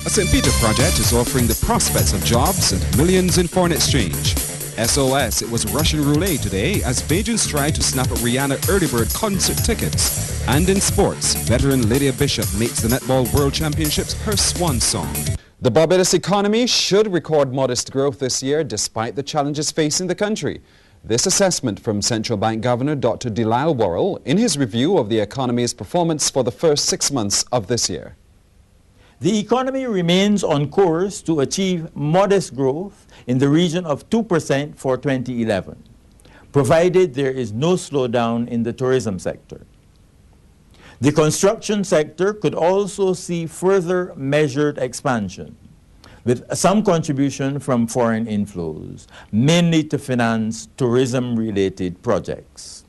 A St. Peter project is offering the prospects of jobs and millions in foreign exchange. SOS, it was Russian roulette today as Bajans tried to snap up Rihanna early bird concert tickets. And in sports, veteran Lydia Bishop makes the Netball World Championships her swan song. The Barbados economy should record modest growth this year despite the challenges facing the country. This assessment from Central Bank Governor Dr. Delisle Worrell in his review of the economy's performance for the first 6 months of this year. The economy remains on course to achieve modest growth in the region of 2% for 2011, provided there is no slowdown in the tourism sector. The construction sector could also see further measured expansion, with some contribution from foreign inflows, mainly to finance tourism-related projects.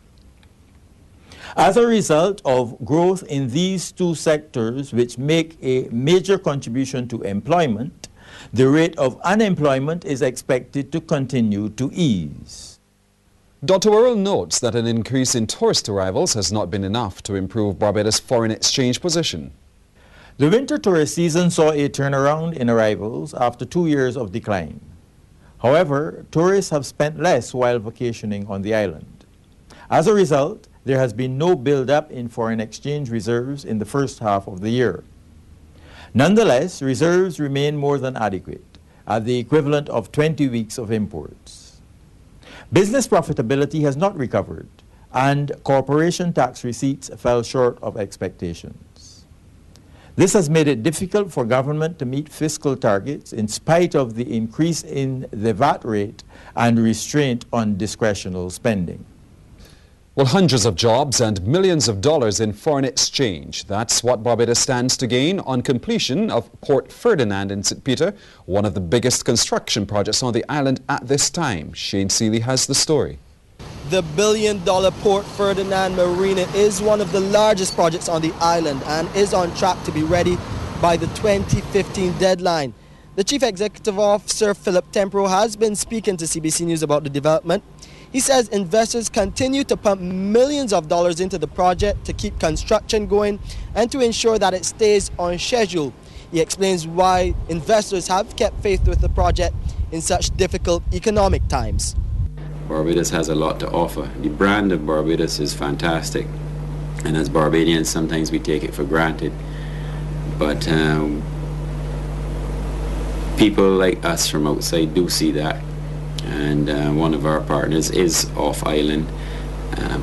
As a result of growth in these two sectors, which make a major contribution to employment, the rate of unemployment is expected to continue to ease. Dr. Worrell notes that an increase in tourist arrivals has not been enough to improve Barbados' foreign exchange position. The winter tourist season saw a turnaround in arrivals after 2 years of decline. However, tourists have spent less while vacationing on the island. As a result, there has been no build-up in foreign exchange reserves in the first half of the year. Nonetheless, reserves remain more than adequate, at the equivalent of 20 weeks of imports. Business profitability has not recovered, and corporation tax receipts fell short of expectations. This has made it difficult for government to meet fiscal targets in spite of the increase in the VAT rate and restraint on discretionary spending. Well, hundreds of jobs and millions of dollars in foreign exchange. That's what Barbados stands to gain on completion of Port Ferdinand in St. Peter, one of the biggest construction projects on the island at this time. Shane Seeley has the story. The billion-dollar Port Ferdinand Marina is one of the largest projects on the island and is on track to be ready by the 2015 deadline. The Chief Executive Officer, Philip Tempero, has been speaking to CBC News about the development. He says investors continue to pump millions of dollars into the project to keep construction going and to ensure that it stays on schedule. He explains why investors have kept faith with the project in such difficult economic times. Barbados has a lot to offer. The brand of Barbados is fantastic, and as Barbadians sometimes we take it for granted. But people like us from outside do see that. And one of our partners is off-island,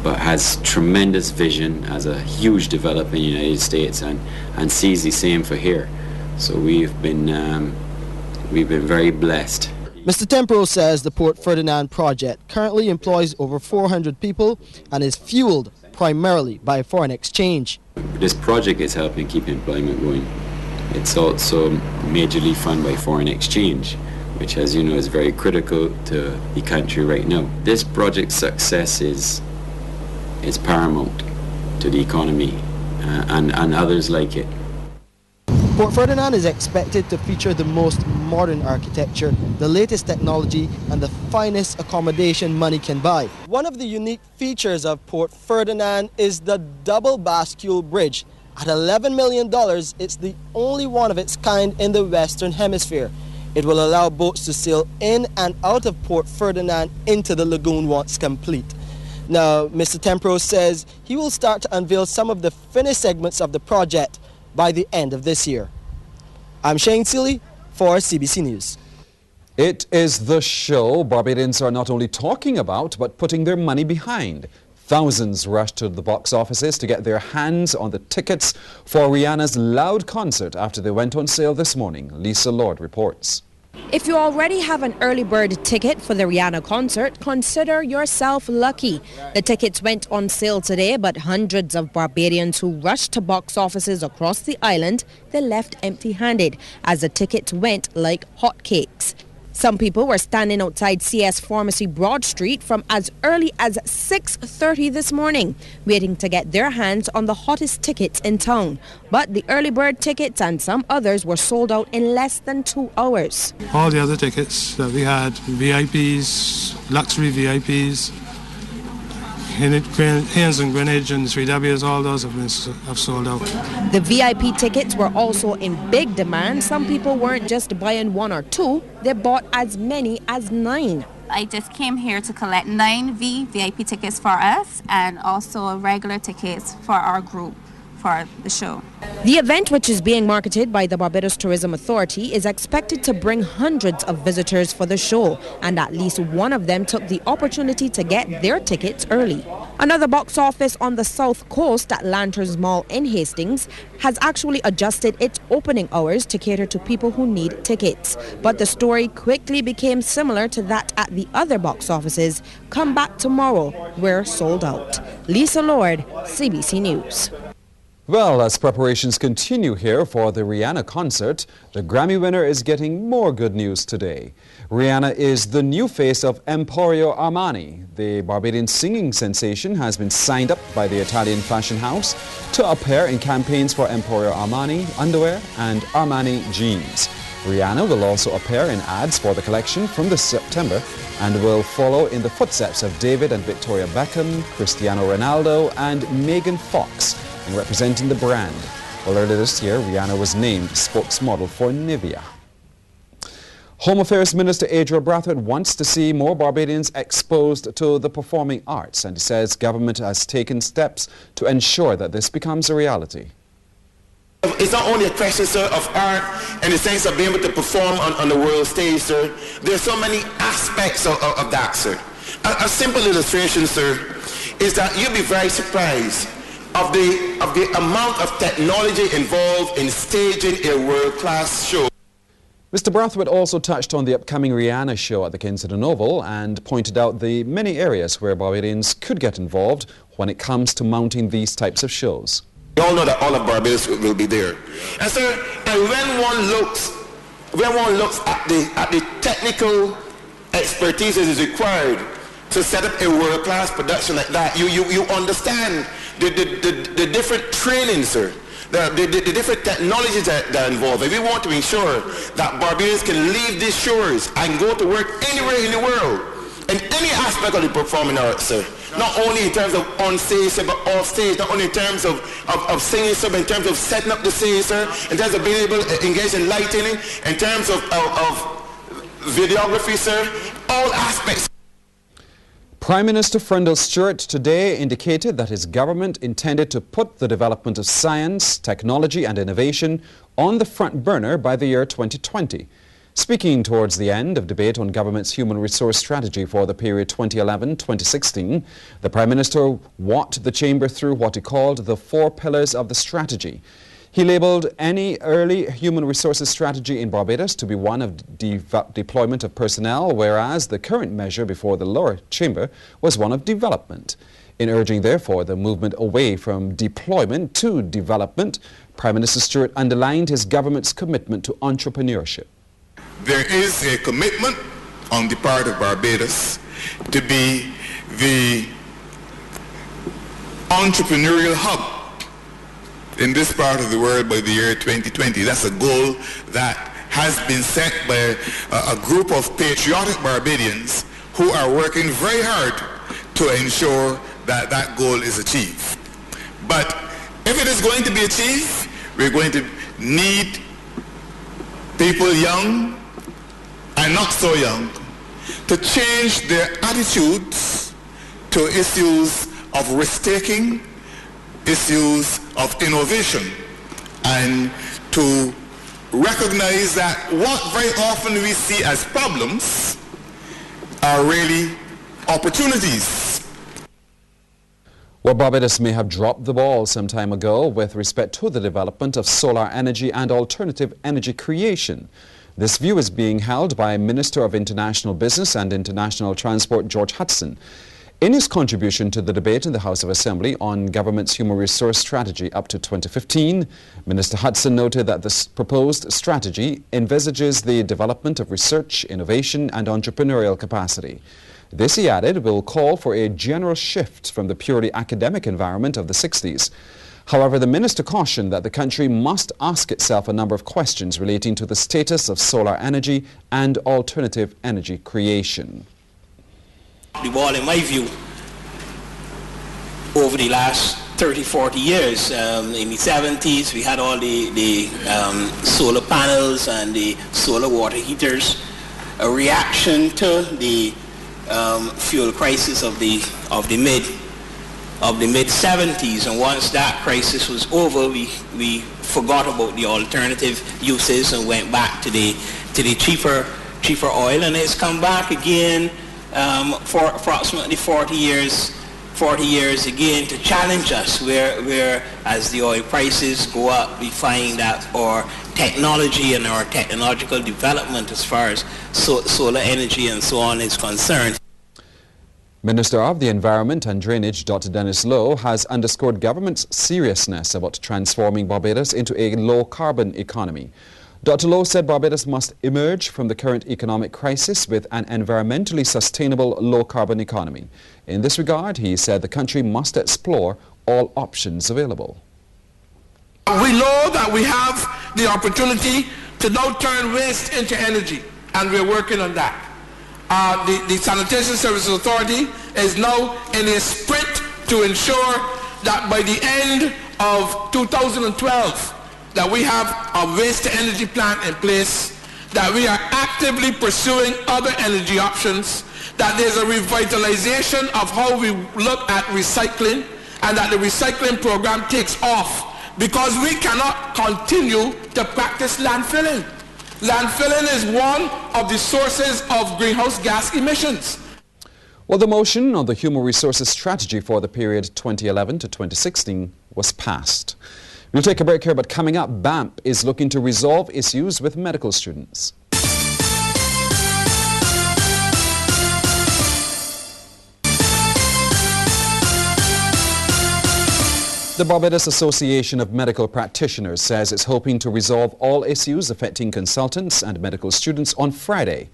but has tremendous vision, has a huge developer in the United States, and sees the same for here. So we've been very blessed. Mr. Tempero says the Port Ferdinand project currently employs over 400 people and is fueled primarily by foreign exchange. This project is helping keep employment going. It's also majorly funded by foreign exchange, which, as you know, is very critical to the country right now. This project's success is paramount to the economy and others like it. Port Ferdinand is expected to feature the most modern architecture, the latest technology, and the finest accommodation money can buy. One of the unique features of Port Ferdinand is the double bascule bridge. At $11 million, it's the only one of its kind in the Western Hemisphere. It will allow boats to sail in and out of Port Ferdinand into the lagoon once complete. Now, Mr. Tempero says he will start to unveil some of the finished segments of the project by the end of this year. I'm Shane Seeley for CBC News. It is the show Barbadians are not only talking about, but putting their money behind. Thousands rushed to the box offices to get their hands on the tickets for Rihanna's loud concert after they went on sale this morning. Lisa Lord reports. If you already have an early bird ticket for the Rihanna concert, consider yourself lucky. The tickets went on sale today, but hundreds of Barbadians who rushed to box offices across the island, they left empty-handed as the tickets went like hotcakes. Some people were standing outside CS Pharmacy Broad Street from as early as 6:30 this morning, waiting to get their hands on the hottest tickets in town. But the early bird tickets and some others were sold out in less than 2 hours. All the other tickets that we had, VIPs, luxury VIPs, Haynes and Greenwich and 3Ws, all those have sold out. The VIP tickets were also in big demand. Some people weren't just buying one or two, they bought as many as 9. I just came here to collect 9 VIP tickets for us and also regular tickets for our group for the show. The event, which is being marketed by the Barbados Tourism Authority, is expected to bring hundreds of visitors for the show, and at least one of them took the opportunity to get their tickets early. Another box office on the south coast at Lanterns Mall in Hastings has actually adjusted its opening hours to cater to people who need tickets. But the story quickly became similar to that at the other box offices. Come Back Tomorrow were sold out. Lisa Lord, CBC News. Well, as preparations continue here for the Rihanna concert, the Grammy winner is getting more good news today. Rihanna is the new face of Emporio Armani. The Barbadian singing sensation has been signed up by the Italian fashion house to appear in campaigns for Emporio Armani underwear and Armani jeans. Rihanna will also appear in ads for the collection from this September and will follow in the footsteps of David and Victoria Beckham, Cristiano Ronaldo and Megan Fox in representing the brand. Well, earlier this year, Rihanna was named spokesmodel for Nivea. Home Affairs Minister Adriel Brathwaite wants to see more Barbadians exposed to the performing arts, and he says government has taken steps to ensure that this becomes a reality. It's not only a question, sir, of art in the sense of being able to perform on the world stage, sir. There's so many aspects of that, sir. A simple illustration, sir, is that you'll be very surprised of the amount of technology involved in staging a world-class show. Mr. Brathwaite also touched on the upcoming Rihanna show at the Kensington Oval and pointed out the many areas where Barbadians could get involved when it comes to mounting these types of shows. We all know that all of Barbados will be there. And sir, and when one looks at the technical expertise that is required to set up a world-class production like that, you understand the different trainings, sir, the different technologies that are involved. If we want to ensure that Barbadians can leave these shores and go to work anywhere in the world, in any aspect of the performing arts, sir, not only in terms of on stage, but off stage, not only in terms of singing, sir, but in terms of setting up the stage, sir, in terms of being able to engage in lighting, in terms of videography, sir, all aspects. Prime Minister Frendel Stewart today indicated that his government intended to put the development of science, technology and innovation on the front burner by the year 2020. Speaking towards the end of debate on government's human resource strategy for the period 2011-2016, the Prime Minister walked the chamber through what he called the 4 pillars of the strategy. He labelled any early human resources strategy in Barbados to be one of deployment of personnel, whereas the current measure before the lower chamber was one of development. In urging, therefore, the movement away from deployment to development, Prime Minister Stewart underlined his government's commitment to entrepreneurship. There is a commitment on the part of Barbados to be the entrepreneurial hub in this part of the world by the year 2020. That's a goal that has been set by a group of patriotic Barbadians who are working very hard to ensure that that goal is achieved. But if it is going to be achieved, we're going to need people young and not so young to change their attitudes to issues of risk-taking, issues of innovation, and to recognize that what very often we see as problems are really opportunities. Well, Barbados may have dropped the ball some time ago with respect to the development of solar energy and alternative energy creation. This view is being held by Minister of International Business and International Transport George Hudson. In his contribution to the debate in the House of Assembly on government's human resource strategy up to 2015, Minister Hudson noted that this proposed strategy envisages the development of research, innovation and entrepreneurial capacity. This, he added, will call for a general shift from the purely academic environment of the 60s. However, the minister cautioned that the country must ask itself a number of questions relating to the status of solar energy and alternative energy creation. The ball, in my view, over the last 30, 40 years. In the 70s, we had all the solar panels and the solar water heaters, a reaction to the fuel crisis of the mid 70s, and once that crisis was over, we forgot about the alternative uses and went back to the cheaper oil, and it's come back again for approximately 40 years again to challenge us, where as the oil prices go up, we find that our technology and our technological development as far as solar energy and so on is concerned. Minister of the Environment and Drainage, Dr. Dennis Lowe, has underscored government's seriousness about transforming Barbados into a low-carbon economy. Dr. Lowe said Barbados must emerge from the current economic crisis with an environmentally sustainable low-carbon economy. In this regard, he said the country must explore all options available. We know that we have the opportunity to now turn waste into energy, and we're working on that. The Sanitation Services Authority is now in a sprint to ensure that by the end of 2012, that we have a waste-to-energy plant in place, that we are actively pursuing other energy options, that there's a revitalization of how we look at recycling, and that the recycling program takes off, because we cannot continue to practice landfilling. Landfilling is one of the sources of greenhouse gas emissions. Well, the motion on the Human Resources Strategy for the period 2011 to 2016 was passed. We'll take a break here, but coming up, BAMP is looking to resolve issues with medical students. The Barbados Association of Medical Practitioners says it's hoping to resolve all issues affecting consultants and medical students on Friday.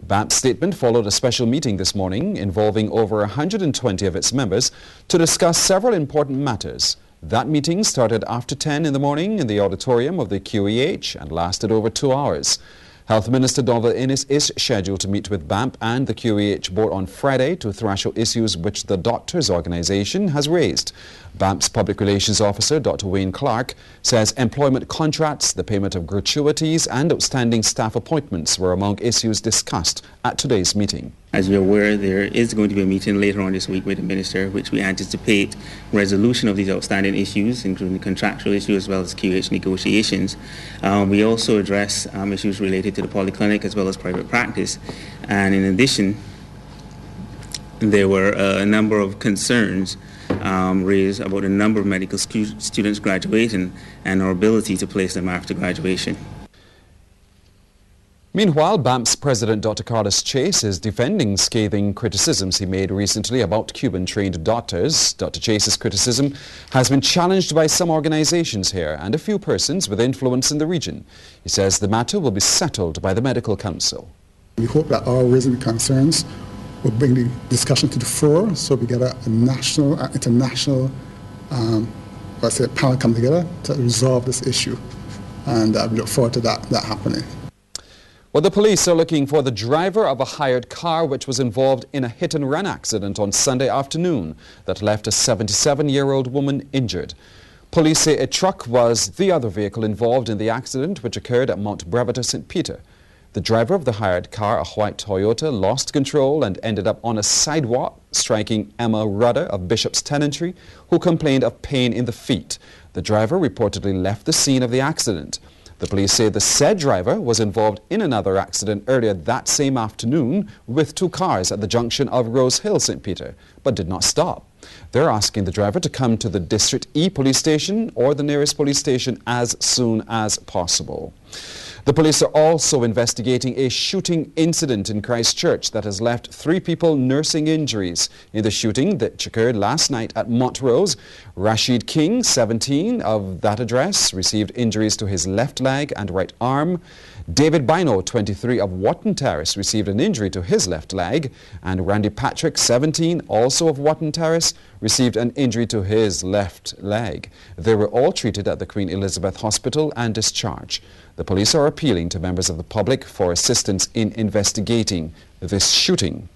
BAMP's statement followed a special meeting this morning involving over 120 of its members to discuss several important matters. That meeting started after 10 in the morning in the auditorium of the QEH and lasted over 2 hours. Health Minister Donald Innes is scheduled to meet with BAMP and the QEH board on Friday to thrash out issues which the doctors' organization has raised. BAMP's Public Relations Officer, Dr. Wayne Clark, says employment contracts, the payment of gratuities and outstanding staff appointments were among issues discussed at today's meeting. As you're aware, there is going to be a meeting later on this week with the Minister, which we anticipate resolution of these outstanding issues, including contractual issues as well as QH negotiations. We also address issues related to the polyclinic as well as private practice. And in addition, there were a number of concerns raised about the number of medical students graduating and our ability to place them after graduation. Meanwhile, BAMP's President Dr. Carlos Chase is defending scathing criticisms he made recently about Cuban-trained doctors. Dr. Chase's criticism has been challenged by some organizations here and a few persons with influence in the region. He says the matter will be settled by the Medical Council. We hope that our raising concerns will bring the discussion to the fore, so we get a national, international panel come together to resolve this issue. And we look forward to that happening. Well, the police are looking for the driver of a hired car which was involved in a hit-and-run accident on Sunday afternoon that left a 77-year-old woman injured. Police say a truck was the other vehicle involved in the accident, which occurred at Mount Breviter, St. Peter. The driver of the hired car, a white Toyota, lost control and ended up on a sidewalk, striking Emma Rudder of Bishop's Tenantry, who complained of pain in the feet. The driver reportedly left the scene of the accident. The police say the said driver was involved in another accident earlier that same afternoon with two cars at the junction of Rose Hill, St. Peter, but did not stop. They're asking the driver to come to the District E police station or the nearest police station as soon as possible. The police are also investigating a shooting incident in Christchurch that has left 3 people nursing injuries. In the shooting that occurred last night at Montrose, Rashid King, 17, of that address, received injuries to his left leg and right arm. David Bino, 23, of Watton Terrace, received an injury to his left leg. And Randy Patrick, 17, also of Watton Terrace, received an injury to his left leg. They were all treated at the Queen Elizabeth Hospital and discharged. The police are appealing to members of the public for assistance in investigating this shooting.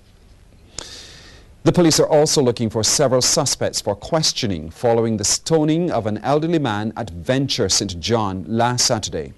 The police are also looking for several suspects for questioning following the stoning of an elderly man at Venture St. John last Saturday.